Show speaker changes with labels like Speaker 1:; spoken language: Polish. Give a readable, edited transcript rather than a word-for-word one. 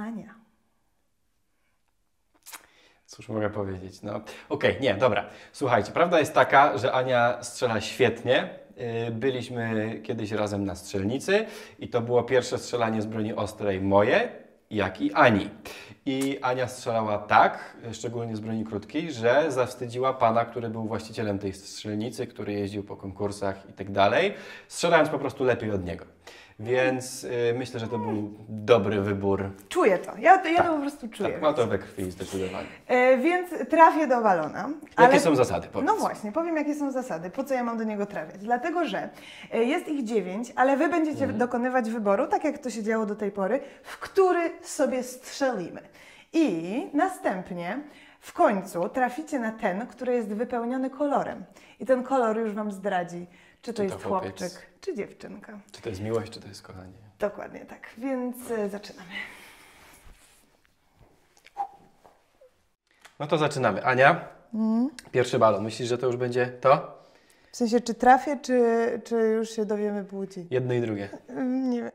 Speaker 1: Ania.
Speaker 2: Cóż mogę powiedzieć? No, okej, nie, dobra. Słuchajcie, prawda jest taka, że Ania strzela świetnie. Byliśmy kiedyś razem na strzelnicy i to było pierwsze strzelanie z broni ostrej moje, jak i Ani. I Ania strzelała tak, szczególnie z broni krótkiej, że zawstydziła pana, który był właścicielem tej strzelnicy, który jeździł po konkursach i tak dalej, strzelając po prostu lepiej od niego. Więc myślę, że to był dobry wybór.
Speaker 1: Czuję to. Ja to po prostu czuję.
Speaker 2: Tak, ma to we krwi zdecydowanie.
Speaker 1: Więc trafię do balona.
Speaker 2: Jakie są zasady? Powiedz.
Speaker 1: No właśnie, powiem jakie są zasady. Po co ja mam do niego trafiać? Dlatego, że jest ich 9, ale wy będziecie dokonywać wyboru, tak jak to się działo do tej pory, w który sobie strzelimy. I następnie w końcu traficie na ten, który jest wypełniony kolorem. I ten kolor już wam zdradzi, czy to jest chłopczyk, czy dziewczynka.
Speaker 2: Czy to jest miłość, czy to jest kochanie.
Speaker 1: Dokładnie tak, więc zaczynamy.
Speaker 2: No to zaczynamy. Ania, pierwszy balon. Myślisz, że to już będzie to?
Speaker 1: W sensie, czy trafię, czy już się dowiemy płci?
Speaker 2: Jedno i drugie.
Speaker 1: Nie wiem.